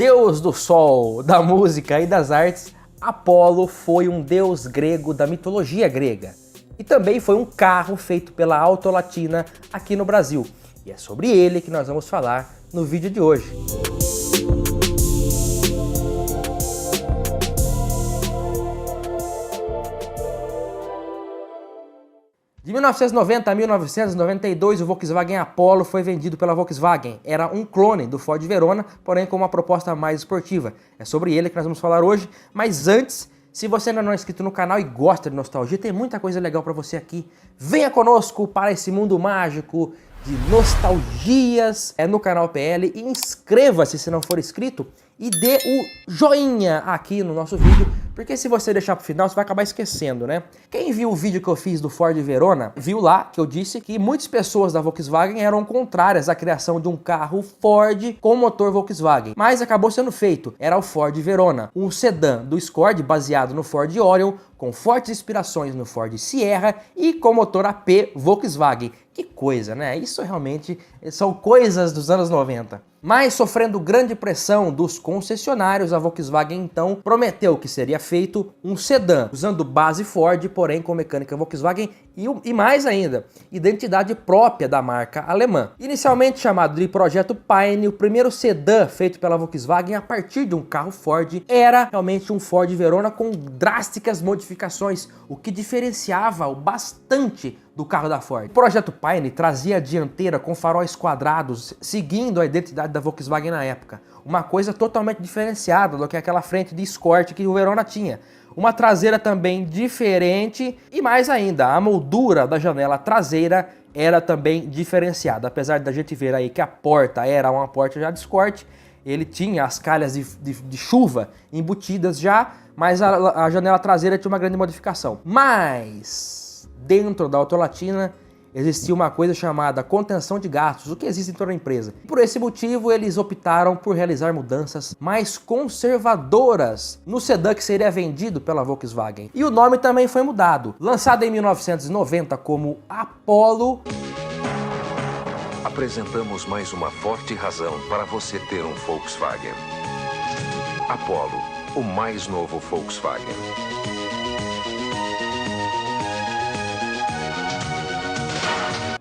Deus do sol, da música e das artes, Apolo foi um deus grego da mitologia grega. E também foi um carro feito pela Autolatina aqui no Brasil. E é sobre ele que nós vamos falar no vídeo de hoje. De 1990 a 1992, o Volkswagen Apollo foi vendido pela Volkswagen. Era um clone do Ford Verona, porém com uma proposta mais esportiva. É sobre ele que nós vamos falar hoje, mas antes, se você ainda não é inscrito no canal e gosta de nostalgia, tem muita coisa legal para você aqui. Venha conosco para esse mundo mágico de nostalgias no canal PL e inscreva-se se não for inscrito e dê o joinha aqui no nosso vídeo, porque se você deixar pro final, você vai acabar esquecendo, né? Quem viu o vídeo que eu fiz do Ford Verona, viu lá que eu disse que muitas pessoas da Volkswagen eram contrárias à criação de um carro Ford com motor Volkswagen, mas acabou sendo feito. Era o Ford Verona, um sedã do Escort baseado no Ford Orion, com fortes inspirações no Ford Sierra e com motor AP Volkswagen. Que coisa, né? Isso realmente são coisas dos anos 90. Mas sofrendo grande pressão dos concessionários, a Volkswagen então prometeu que seria feito um sedã, usando base Ford, porém com mecânica Volkswagen e mais ainda, identidade própria da marca alemã. Inicialmente chamado de Projeto Pine, o primeiro sedã feito pela Volkswagen a partir de um carro Ford era realmente um Ford Verona com drásticas modificações, o que diferenciava bastante do carro da Ford. O Projeto Pine trazia a dianteira com faróis quadrados, seguindo a identidade da Volkswagen na época. Uma coisa totalmente diferenciada do que aquela frente de Escort que o Verona tinha. Uma traseira também diferente e mais ainda, a moldura da janela traseira era também diferenciada. Apesar da gente ver aí que a porta era uma porta já de Escort, ele tinha as calhas de chuva embutidas já, mas a janela traseira tinha uma grande modificação. Mas dentro da Autolatina existia uma coisa chamada contenção de gastos, o que existe em toda a empresa. Por esse motivo, eles optaram por realizar mudanças mais conservadoras no sedã que seria vendido pela Volkswagen. E o nome também foi mudado. Lançado em 1990 como Apollo, apresentamos mais uma forte razão para você ter um Volkswagen. Apollo, o mais novo Volkswagen.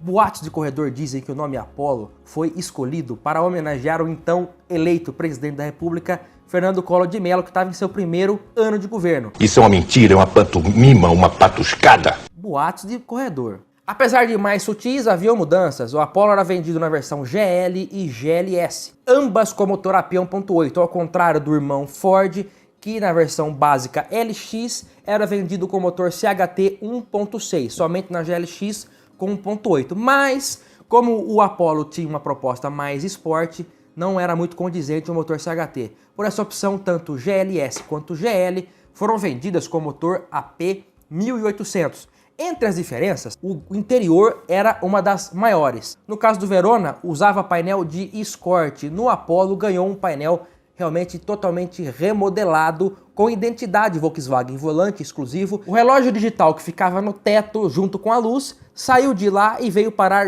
Boatos de corredor dizem que o nome Apollo foi escolhido para homenagear o então eleito presidente da República, Fernando Collor de Mello, que estava em seu primeiro ano de governo. Isso é uma mentira, é uma pantomima, uma patuscada. Boatos de corredor. Apesar de mais sutis, havia mudanças. O Apollo era vendido na versão GL e GLS, ambas com motor AP 1.8, ao contrário do irmão Ford, que na versão básica LX era vendido com motor CHT 1.6, somente na GLX com 1.8, mas como o Apollo tinha uma proposta mais esporte, não era muito condizente o motor CHT. Por essa opção, tanto GLS quanto GL foram vendidas com motor AP 1800. Entre as diferenças, o interior era uma das maiores. No caso do Verona, usava painel de Escort. No Apollo ganhou um painel realmente totalmente remodelado, com identidade Volkswagen, volante exclusivo. O relógio digital que ficava no teto junto com a luz saiu de lá e veio parar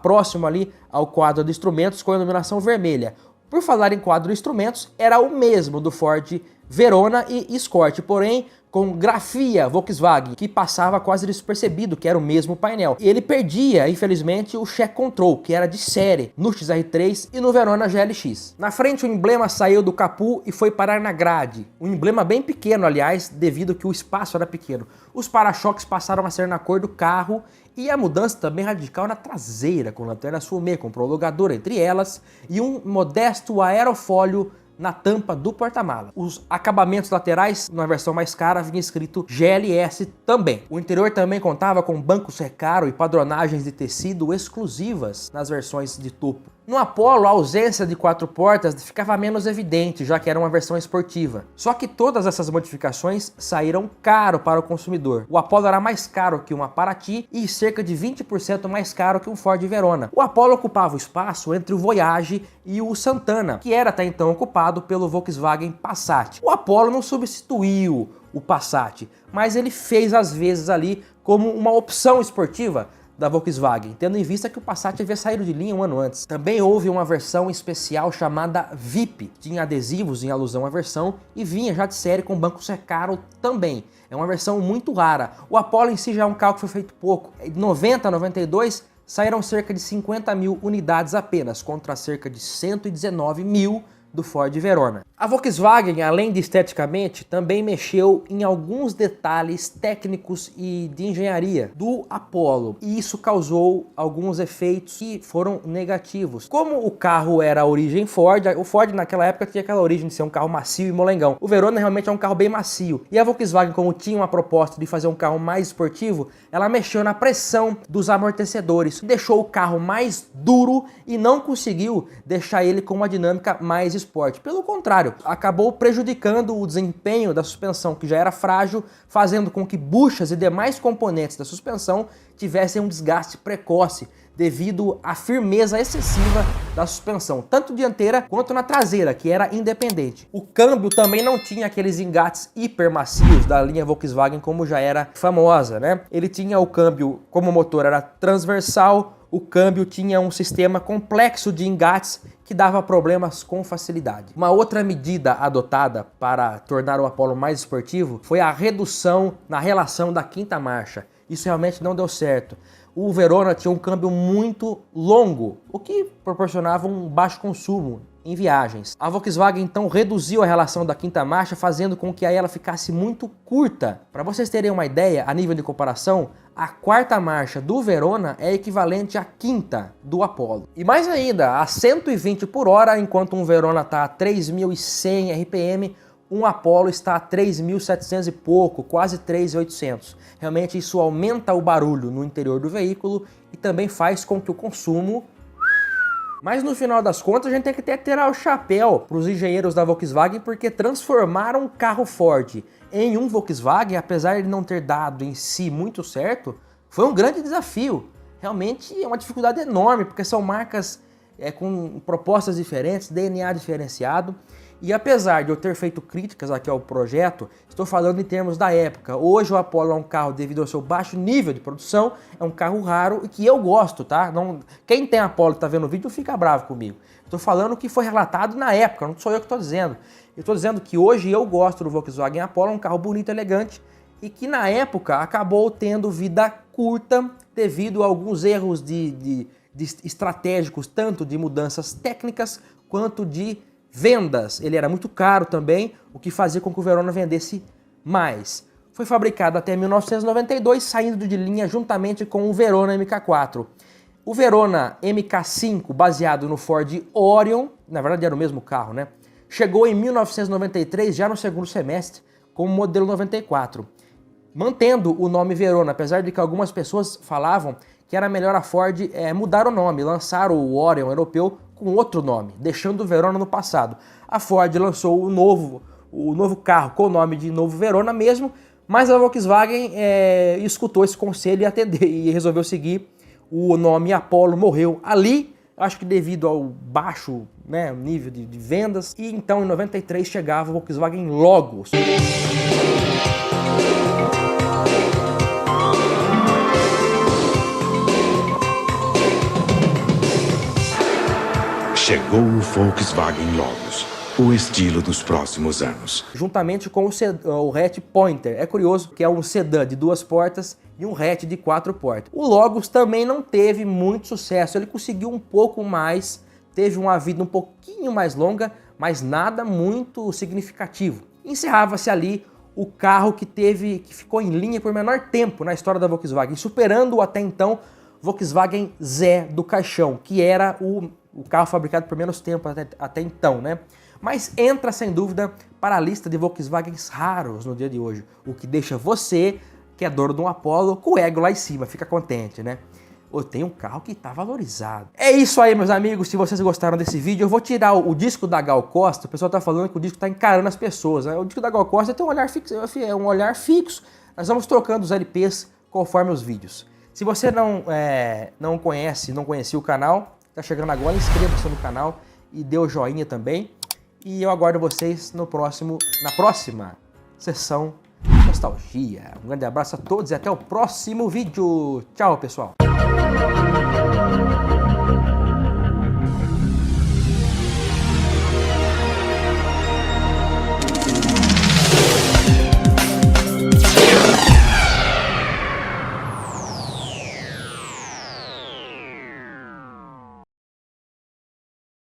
próximo ali ao quadro de instrumentos com a iluminação vermelha. Por falar em quadro de instrumentos, era o mesmo do Ford Verona e Escort, porém com grafia Volkswagen, que passava quase despercebido que era o mesmo painel. E ele perdia, infelizmente, o Check Control, que era de série, no XR3 e no Verona GLX. Na frente o emblema saiu do capô e foi parar na grade. Um emblema bem pequeno, aliás, devido que o espaço era pequeno. Os para-choques passaram a ser na cor do carro e a mudança também radical na traseira, com lanternas fumê, com prolongador entre elas e um modesto aerofólio na tampa do porta-mala. Os acabamentos laterais, na versão mais cara, vinha escrito GLS também. O interior também contava com bancos recaro e padronagens de tecido exclusivas nas versões de topo. No Apollo, a ausência de 4 portas ficava menos evidente, já que era uma versão esportiva. Só que todas essas modificações saíram caro para o consumidor. O Apollo era mais caro que uma Paraty e cerca de 20% mais caro que um Ford Verona. O Apollo ocupava o espaço entre o Voyage e o Santana, que era até então ocupado pelo Volkswagen Passat. O Apollo não substituiu o Passat, mas ele fez às vezes ali como uma opção esportiva da Volkswagen, tendo em vista que o Passat havia saído de linha um ano antes. Também houve uma versão especial chamada VIP, tinha adesivos em alusão à versão e vinha já de série com banco Recaro também. É uma versão muito rara. O Apollo em si já é um carro que foi feito pouco. De 90 a 92 saíram cerca de 50 mil unidades apenas, contra cerca de 119 mil do Ford Verona. A Volkswagen, além de esteticamente, também mexeu em alguns detalhes técnicos e de engenharia do Apollo, e isso causou alguns efeitos que foram negativos. Como o carro era a origem Ford, o Ford naquela época tinha aquela origem de ser um carro macio e molengão. O Verona realmente é um carro bem macio, e a Volkswagen, como tinha uma proposta de fazer um carro mais esportivo, ela mexeu na pressão dos amortecedores, deixou o carro mais duro e não conseguiu deixar ele com uma dinâmica mais esporte. Pelo contrário, acabou prejudicando o desempenho da suspensão, que já era frágil, fazendo com que buchas e demais componentes da suspensão tivessem um desgaste precoce devido à firmeza excessiva da suspensão, tanto dianteira quanto na traseira, que era independente. O câmbio também não tinha aqueles engates hiper macios da linha Volkswagen como já era famosa, né? Ele tinha o câmbio, como o motor era transversal, o câmbio tinha um sistema complexo de engates que dava problemas com facilidade. Uma outra medida adotada para tornar o Apollo mais esportivo foi a redução na relação da quinta marcha. Isso realmente não deu certo. O Verona tinha um câmbio muito longo, o que proporcionava um baixo consumo em viagens. A Volkswagen então reduziu a relação da quinta marcha, fazendo com que aí ela ficasse muito curta. Para vocês terem uma ideia, a nível de comparação, a quarta marcha do Verona é equivalente à quinta do Apollo. E mais ainda, a 120 por hora, enquanto um Verona está a 3.100 RPM, um Apollo está a 3.700 e pouco, quase 3.800. Realmente isso aumenta o barulho no interior do veículo e também faz com que o consumo... Mas no final das contas a gente tem que até tirar o chapéu para os engenheiros da Volkswagen, porque transformaram um carro Ford em um Volkswagen, apesar de não ter dado em si muito certo, foi um grande desafio. Realmente é uma dificuldade enorme, porque são marcas com propostas diferentes, DNA diferenciado. E apesar de eu ter feito críticas aqui ao projeto, estou falando em termos da época. Hoje o Apollo é um carro, devido ao seu baixo nível de produção, é um carro raro e que eu gosto, tá? Não, quem tem Apollo e tá vendo o vídeo fica bravo comigo. Estou falando o que foi relatado na época, não sou eu que estou dizendo. Eu estou dizendo que hoje eu gosto do Volkswagen Apollo, um carro bonito, elegante, e que na época acabou tendo vida curta devido a alguns erros de estratégicos, tanto de mudanças técnicas quanto de vendas. Ele era muito caro também, o que fazia com que o Verona vendesse mais. Foi fabricado até 1992, saindo de linha juntamente com o Verona MK4. O Verona MK5, baseado no Ford Orion, na verdade era o mesmo carro, né? Chegou em 1993, já no segundo semestre, com o modelo 94. Mantendo o nome Verona, apesar de que algumas pessoas falavam que era melhor a Ford mudar o nome, lançar o Orion europeu com outro nome, deixando o Verona no passado. A Ford lançou o novo carro com o nome de novo Verona mesmo, mas a Volkswagen escutou esse conselho e resolveu seguir o nome Apollo. Morreu ali, acho que devido ao baixo nível de vendas, e então em 93 chegava a Volkswagen Logos. Chegou o Volkswagen Logos, o estilo dos próximos anos. Juntamente com o hatch Pointer. É curioso que é um sedã de 2 portas e um hatch de 4 portas. O Logos também não teve muito sucesso, ele conseguiu um pouco mais, teve uma vida um pouquinho mais longa, mas nada muito significativo. Encerrava-se ali o carro que ficou em linha por menor tempo na história da Volkswagen, superando o até então Volkswagen Zé do caixão, que era o carro fabricado por menos tempo até então, né? Mas entra sem dúvida para a lista de Volkswagens raros no dia de hoje, o que deixa você, que é dono de um Apollo, com o ego lá em cima, fica contente, né? Eu tenho um carro que está valorizado. É isso aí, meus amigos, se vocês gostaram desse vídeo, eu vou tirar o disco da Gal Costa. O pessoal tá falando que o disco tá encarando as pessoas, né? O disco da Gal Costa tem um olhar fixo, nós vamos trocando os LPs conforme os vídeos. Se você não conhecia o canal, tá chegando agora, inscreva-se no canal e dê o joinha também. E eu aguardo vocês na próxima sessão Nostalgia. Um grande abraço a todos e até o próximo vídeo. Tchau, pessoal.